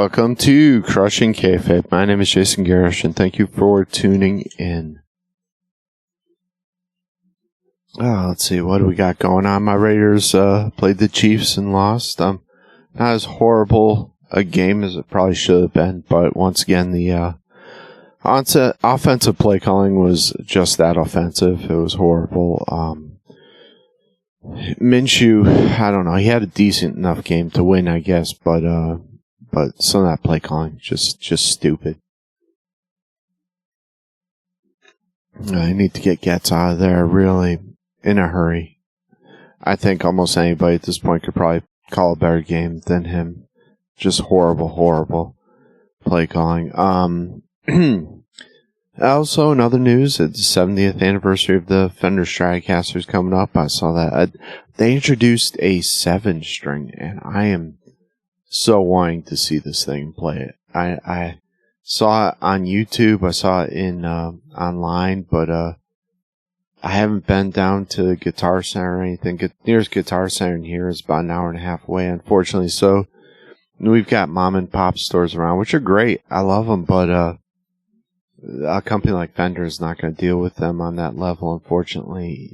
Welcome to Crushing Kayfabe. My name is Jason Garish, and thank you for tuning in. Let's see, what do we got going on? My Raiders played the Chiefs and lost. Not as horrible a game as it probably should have been, but once again, the offensive play calling was just that offensive. It was horrible. Minshew, I don't know, he had a decent enough game to win, I guess, but some of that play calling, just stupid. I need to get Getz out of there really in a hurry. I think almost anybody at this point could probably call a better game than him. Just horrible play calling. Also, in other news, it's the 70th anniversary of the Fender Stratocasters coming up. I saw that. They introduced a 7-string, and I am so wanting to see this thing and play it. I saw it on YouTube. I saw it in online, but I haven't been down to Guitar Center or anything. Nearest Guitar Center in here is about an hour and a half away, unfortunately. So we've got mom and pop stores around, which are great. I love them, but a company like Fender is not going to deal with them on that level, unfortunately.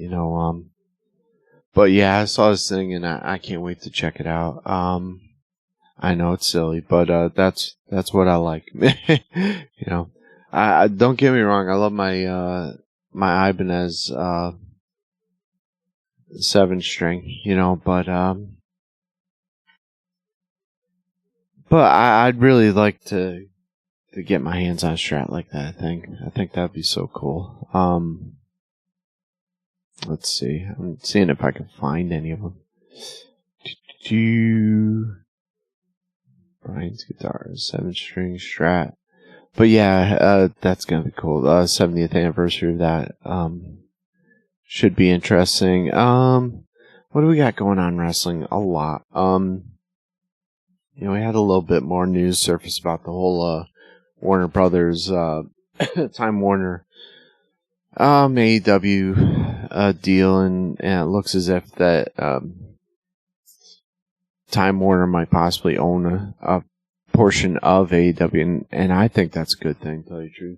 But yeah, I saw this thing and I can't wait to check it out. I know it's silly, but that's what I like. I don't get me wrong. I love my my Ibanez 7-string, but I'd really like to get my hands on a Strat like that. I think that'd be so cool. Let's see. I'm seeing if I can find any of them. Brian's guitar, 7-string Strat. But yeah, that's gonna be cool. 70th anniversary of that. Should be interesting. What do we got going on in wrestling? A lot. We had a little bit more news surface about the whole Warner Brothers, Time Warner, AEW deal, and it looks as if that Time Warner might possibly own a portion of AEW, and I think that's a good thing, to tell you the truth.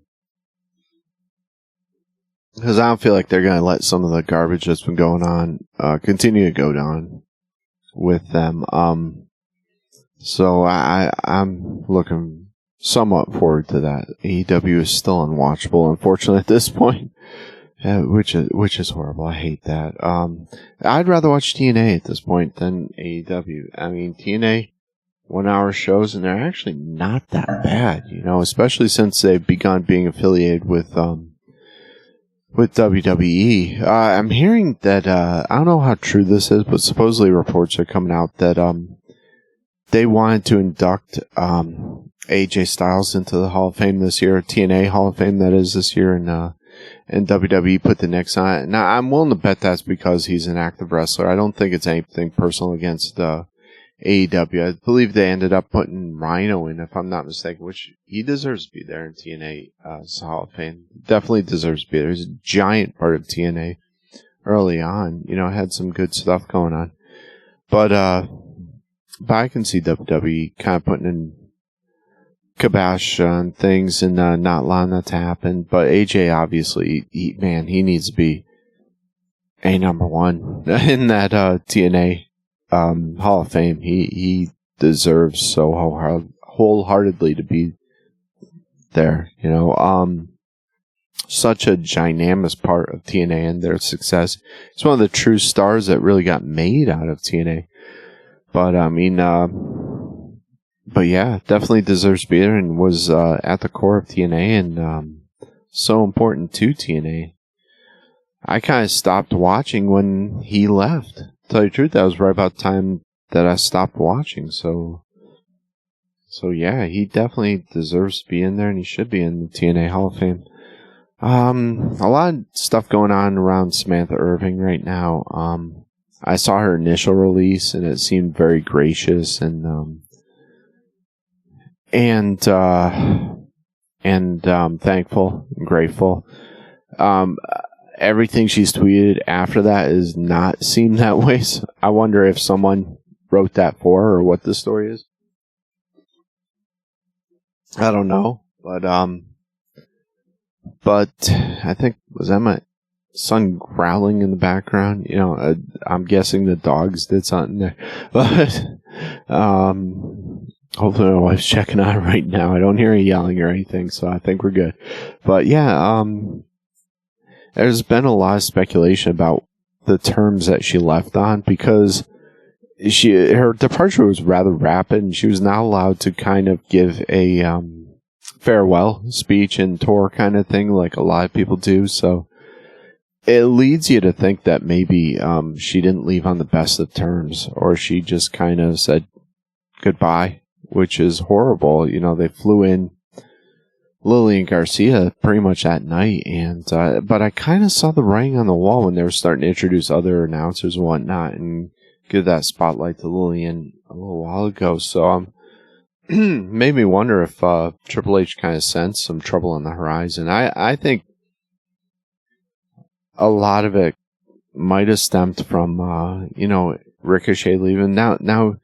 Because I don't feel like they're going to let some of the garbage that's been going on continue to go down with them. So I'm looking somewhat forward to that. AEW is still unwatchable, unfortunately, at this point. Which is horrible. I hate that. I'd rather watch TNA at this point than AEW. I mean, TNA 1-hour shows, and they're actually not that bad, especially since they've begun being affiliated with WWE. I'm hearing that I don't know how true this is, but supposedly reports are coming out that they wanted to induct AJ Styles into the Hall of Fame this year, TNA Hall of Fame that is this year, and WWE put the nix on it. Now, I'm willing to bet that's because he's an active wrestler. I don't think it's anything personal against AEW. I believe they ended up putting Rhino in, if I'm not mistaken, which he deserves to be there in TNA Hall of Fame. Definitely deserves to be there. He's a giant part of TNA early on. Had some good stuff going on. But I can see WWE kind of putting in kibosh on things and not allowing that to happen. But AJ, obviously, he needs to be a number one in that TNA Hall of Fame. He deserves so wholeheartedly to be there. Such a ginormous part of TNA and their success. It's one of the true stars that really got made out of TNA. But but yeah, definitely deserves to be there and was at the core of TNA and so important to TNA. I kind of stopped watching when he left. To tell you the truth, that was right about the time that I stopped watching. So yeah, he definitely deserves to be in there, and he should be in the TNA Hall of Fame. A lot of stuff going on around Samantha Irving right now. I saw her initial release, and it seemed very gracious and thankful and grateful. Everything she's tweeted after that is not seem that way. So I wonder if someone wrote that for her or what the story is. I don't know, but I think, was that my son growling in the background? You know, I'm guessing the dogs did something there, but hopefully my wife's checking on right now. I don't hear her yelling or anything, so I think we're good. But yeah, there's been a lot of speculation about the terms that she left on, because her departure was rather rapid, and she was not allowed to kind of give a farewell speech and tour kind of thing like a lot of people do. So it leads you to think that maybe she didn't leave on the best of terms, or she just kind of said goodbye, which is horrible. You know, they flew in Lillian Garcia pretty much that night, and but I kind of saw the writing on the wall when they were starting to introduce other announcers and whatnot, and give that spotlight to Lillian a little while ago. So made me wonder if Triple H kind of sensed some trouble on the horizon. I think a lot of it might have stemmed from Ricochet leaving. Now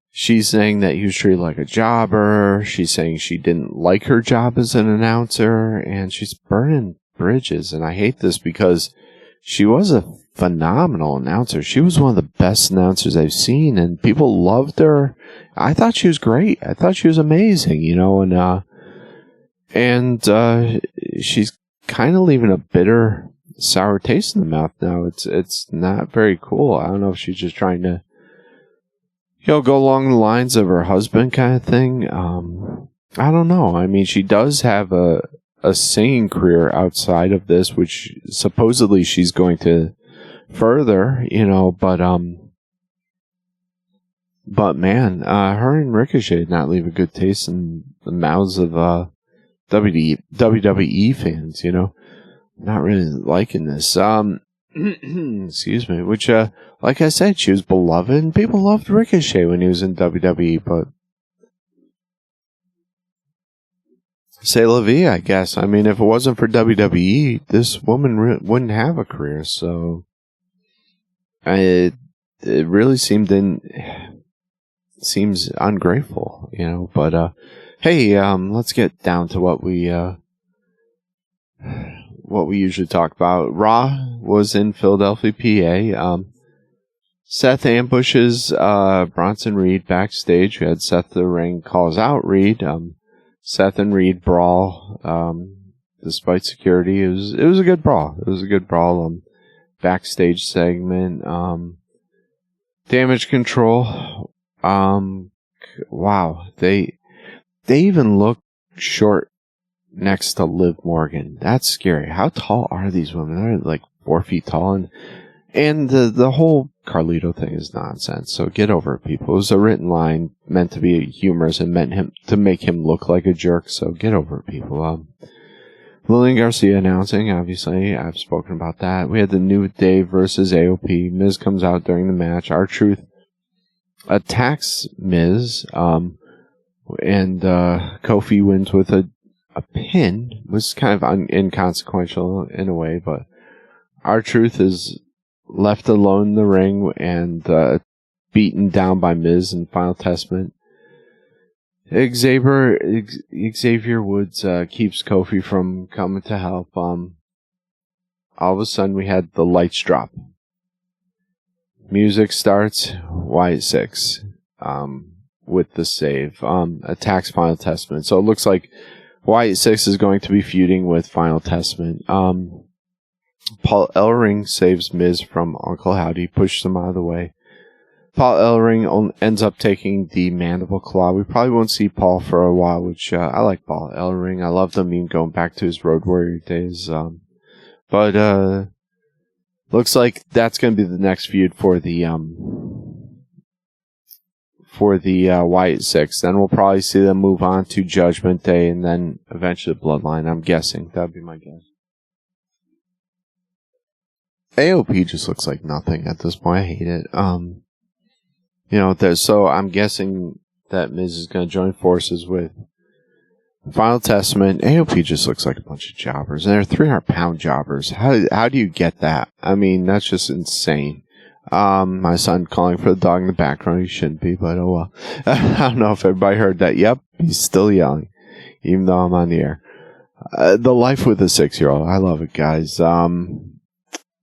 she's saying that he was treated like a jobber. She's saying she didn't like her job as an announcer, and she's burning bridges. And I hate this because she was a phenomenal announcer. She was one of the best announcers I've seen, and people loved her. I thought she was great. I thought she was amazing, and she's kind of leaving a bitter, sour taste in the mouth now. It's not very cool. I don't know if she's just trying to, go along the lines of her husband kind of thing. I don't know. I mean, she does have a singing career outside of this, which supposedly she's going to further, but man, her and Ricochet did not leave a good taste in the mouths of WWE fans, not really liking this. Excuse me, which, like I said, she was beloved, and people loved Ricochet when he was in WWE, but c'est la vie, I guess. I mean, if it wasn't for WWE, this woman wouldn't have a career, so it really seems ungrateful, but hey, let's get down to what we usually talk about. Raw was in Philadelphia, PA. Seth ambushes Bronson Reed backstage. We had Seth the ring, calls out Reed. Seth and Reed brawl despite security. It was a good brawl. It was a good brawl. Backstage segment. Damage Control. Wow. They even look short next to Liv Morgan. That's scary. How tall are these women? They're like 4 feet tall, and the whole Carlito thing is nonsense. So get over it, people. It was a written line meant to be humorous and meant to make him look like a jerk. So get over it, people. Lillian Garcia announcing. Obviously, I've spoken about that. We had the New Day versus AOP. Miz comes out during the match. R-Truth attacks Miz, and Kofi wins with a pin. It was kind of inconsequential in a way, but R-Truth is left alone in the ring and beaten down by Miz in Final Testament. Xavier Woods keeps Kofi from coming to help. All of a sudden, we had the lights drop. Music starts. Wyatt Six with the save. Attacks Final Testament. So it looks like Wyatt Six is going to be feuding with Final Testament. Paul Ellering saves Miz from Uncle Howdy, pushes him out of the way. Paul Ellering ends up taking the Mandible Claw. We probably won't see Paul for a while, which I like Paul Ellering. I loved him even going back to his Road Warrior days. But looks like that's going to be the next feud for the Wyatt Six. Then we'll probably see them move on to Judgment Day and then eventually Bloodline, I'm guessing. That would be my guess. AOP just looks like nothing at this point. I hate it. So I'm guessing that Miz is going to join forces with Final Testament. AOP just looks like a bunch of jobbers, and they're 300-pound jobbers. How do you get that? I mean, that's just insane. My son calling for the dog in the background. He shouldn't be, but oh well. I don't know if everybody heard that. Yep, he's still yelling. even though I'm on the air. The life with a 6-year-old. I love it, guys.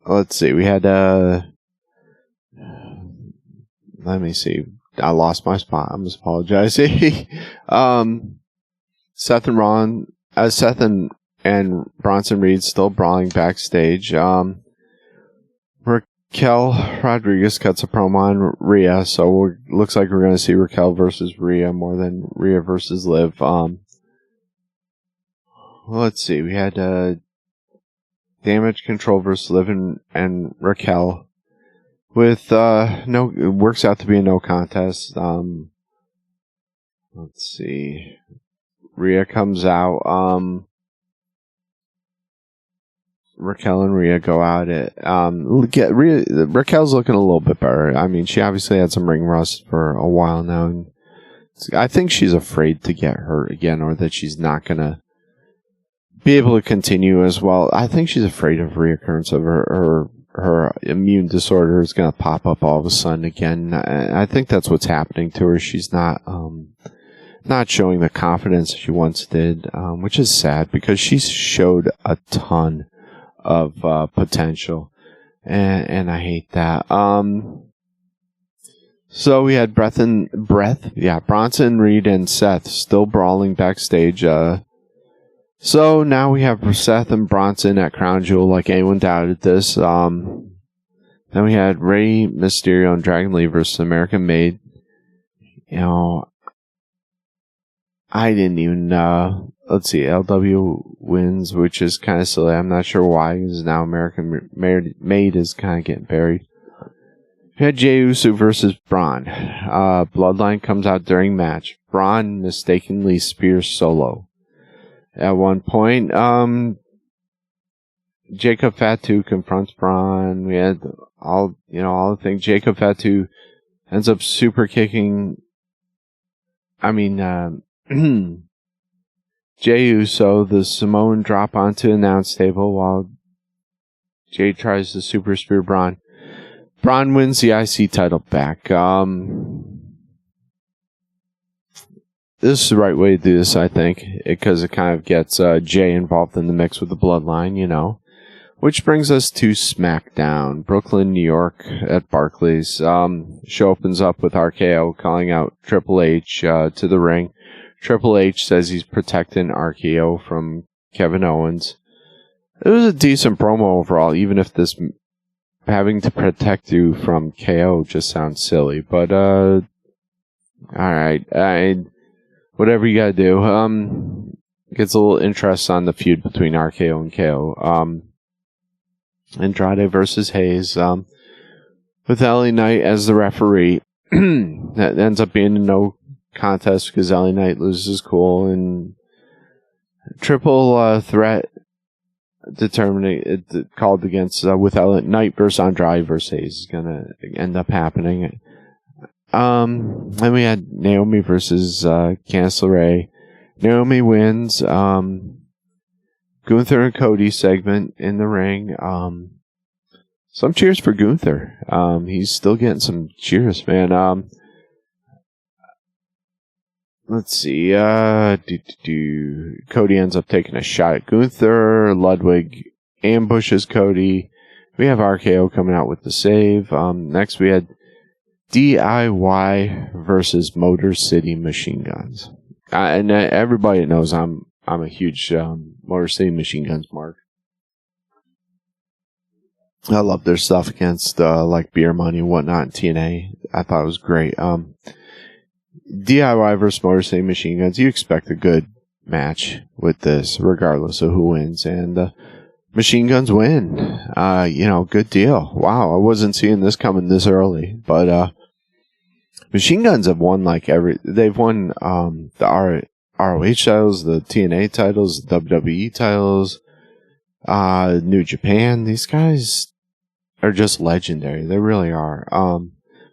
Let's see. We had, let me see. I lost my spot. I'm just apologizing. Seth and Bronson Reed still brawling backstage. Raquel Rodriguez cuts a promo on Rhea, so looks like we're going to see Raquel versus Rhea more than Rhea versus Liv. Let's see. We had Damage Control versus Liv and Raquel with it works out to be a no contest. Let's see. Rhea comes out. Raquel and Rhea go out. Raquel's looking a little bit better. I mean, she obviously had some ring rust for a while now, and I think she's afraid to get hurt again, or that she's not gonna be able to continue as well. I think she's afraid of reoccurrence of her immune disorder is gonna pop up all of a sudden again. I think that's what's happening to her. She's not showing the confidence she once did, which is sad because she showed a ton of potential, and I hate that. So we had Bronson Reed and Seth still brawling backstage. So now we have Seth and Bronson at Crown Jewel, like anyone doubted this. Then we had Rey Mysterio and Dragon Lee versus American Made. You know, I didn't even let's see, LW wins, which is kind of silly. I'm not sure why, because now American Made is kind of getting buried. We had Jey Uso versus Braun. Bloodline comes out during match. Braun mistakenly spears Solo. At one point, Jacob Fatu confronts Braun. We had all the things. Jacob Fatu ends up super kicking. Jey Uso, the Samoan drop onto the announce table while Jey tries to super spear Braun. Braun wins the IC title back. This is the right way to do this, I think, because it kind of gets Jey involved in the mix with the Bloodline, you know. Which brings us to SmackDown. Brooklyn, New York at Barclays. Show opens up with RKO calling out Triple H to the ring. Triple H says he's protecting RKO from Kevin Owens. It was a decent promo overall, even if this having to protect you from KO just sounds silly. But, alright. Whatever you gotta do. Gets a little interest on the feud between RKO and KO. Andrade versus Hayes. With LA Knight as the referee. That ends up being a no contest because LA Knight loses cool, and triple threat called against with LA Knight versus Andrade versus Hayes is gonna end up happening. Then we had Naomi versus Candice LeRae. Naomi wins. Gunther and Cody segment in the ring. Some cheers for Gunther. He's still getting some cheers, man. Let's see. Cody ends up taking a shot at Gunther. Ludwig ambushes Cody. We have RKO coming out with the save. Next we had DIY versus Motor City Machine Guns. And everybody knows I'm a huge Motor City Machine Guns mark. I love their stuff against like Beer Money and whatnot in TNA. I thought it was great. DIY versus Motor City Machine Guns. You expect a good match with this, regardless of who wins. And Machine Guns win. Good deal. Wow, I wasn't seeing this coming this early. But Machine Guns have won they've won the ROH titles, the TNA titles, the WWE titles, New Japan. These guys are just legendary. They really are.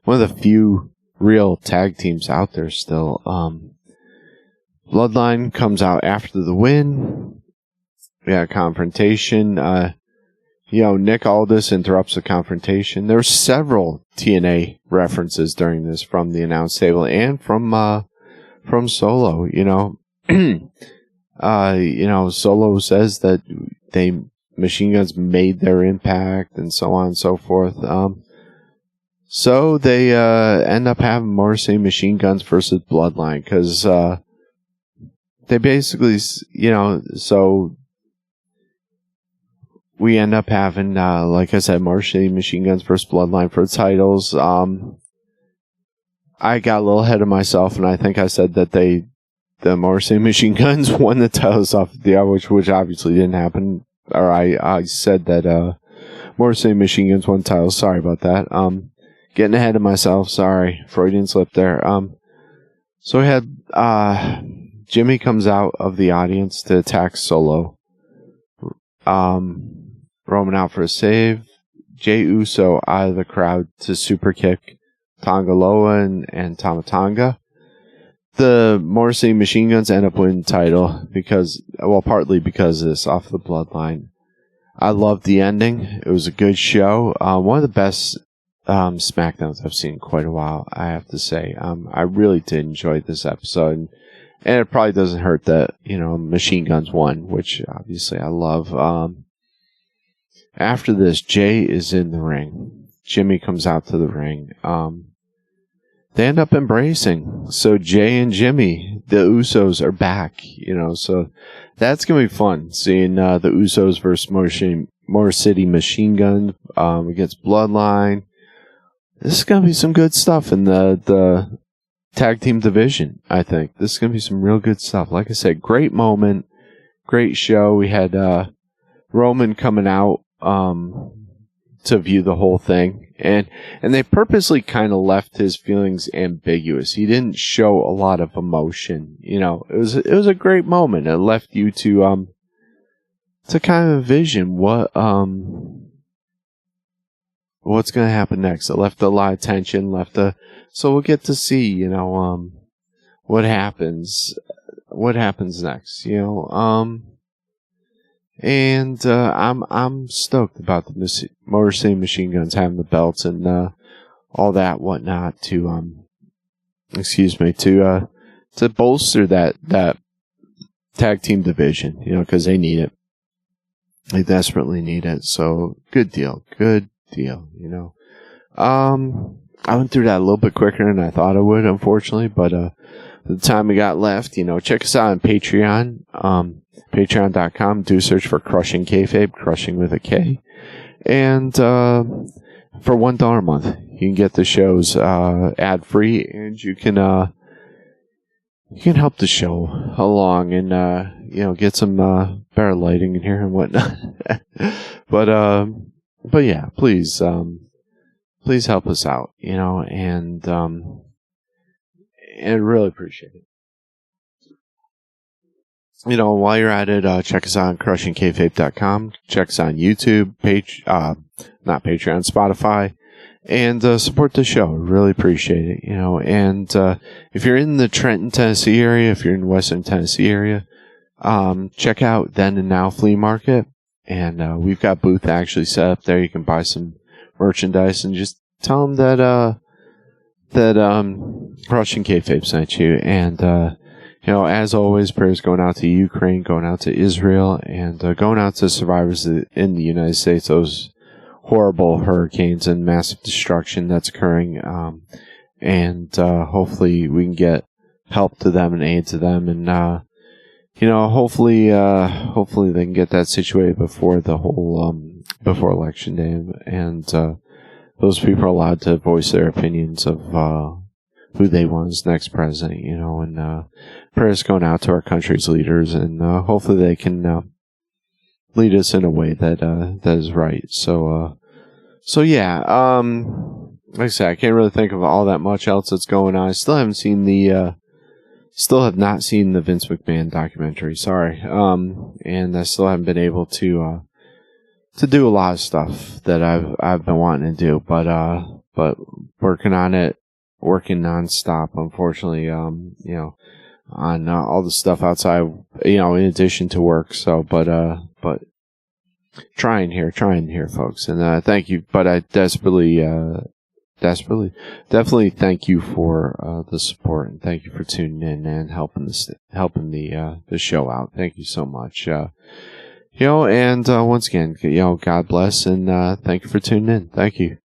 One of the few real tag teams out there still. Bloodline comes out after the win. Yeah, confrontation. Nick Aldis interrupts the confrontation. There were several TNA references during this from the announce table and from Solo. Solo says that machine guns made their impact and so on and so forth. So they end up having Motor City Machine Guns versus Bloodline because they basically, so we end up having, like I said, Motor City Machine Guns versus Bloodline for the titles. I got a little ahead of myself, and I think I said that the Motor City Machine Guns won the titles off the air, which obviously didn't happen. Or I said that Motor City Machine Guns won titles. Sorry about that. Getting ahead of myself. Sorry. Freudian slip there. So we had Jimmy comes out of the audience to attack Solo. Roman out for a save. Jey Uso out of the crowd to super kick Tonga Loa and Tama Tonga. The Motor City Machine Guns end up winning the title partly because of this off the Bloodline. I loved the ending. It was a good show. One of the best SmackDowns I've seen in quite a while, I have to say. I really did enjoy this episode. And it probably doesn't hurt that, Machine Guns won, which obviously I love. After this, Jay is in the ring. Jimmy comes out to the ring. They end up embracing. So Jay and Jimmy, the Usos, are back, so that's going to be fun, seeing the Usos versus Motor City Machine Gun against Bloodline. This is going to be some good stuff in the tag team division, I think. This is going to be some real good stuff. Like I said, great moment, great show. We had Roman coming out to view the whole thing. And they purposely kind of left his feelings ambiguous. He didn't show a lot of emotion. It was a great moment. It left you to kind of envision what's going to happen next. It left a lot of tension. So we'll get to see, what happens next. And I'm stoked about the Motor City Machine Guns having the belts and all that whatnot to bolster that tag team division, because they need it. They desperately need it. So good deal. I went through that a little bit quicker than I thought I would, unfortunately, but the time we got left, check us out on Patreon. Patreon.com. Do search for Crushing Kayfabe, Crushing with a K. And for $1 a month, you can get the shows ad-free, and you can help the show along and get some better lighting in here and whatnot. But yeah, please help us out, and really appreciate it. While you're at it, check us out on CrushingKayfabe.com. Check us on YouTube, not Patreon, Spotify, and support the show. Really appreciate it, And if you're in the Trenton, Tennessee area, if you're in Western Tennessee area, check out Then and Now Flea Market. And we've got a booth actually set up there. You can buy some merchandise and just tell them that Crushing Kayfabe sent you. And as always, prayers going out to Ukraine, going out to Israel, and going out to survivors in the United States, those horrible hurricanes and massive destruction that's occurring. And hopefully we can get help to them and aid to them. And, hopefully they can get that situated before the whole, before Election Day. And those people are allowed to voice their opinions of who they want as next president, and prayers going out to our country's leaders, and hopefully they can lead us in a way that is right. So yeah, like I said, I can't really think of all that much else that's going on. I still have not seen the Vince McMahon documentary. Sorry, and I still haven't been able to do a lot of stuff that I've been wanting to do, but working on it. Working nonstop, unfortunately, on all the stuff outside, in addition to work. So, but trying here, folks. And thank you. But I desperately definitely thank you for the support, and thank you for tuning in and helping the show out. Thank you so much. And once again, God bless, and thank you for tuning in. Thank you.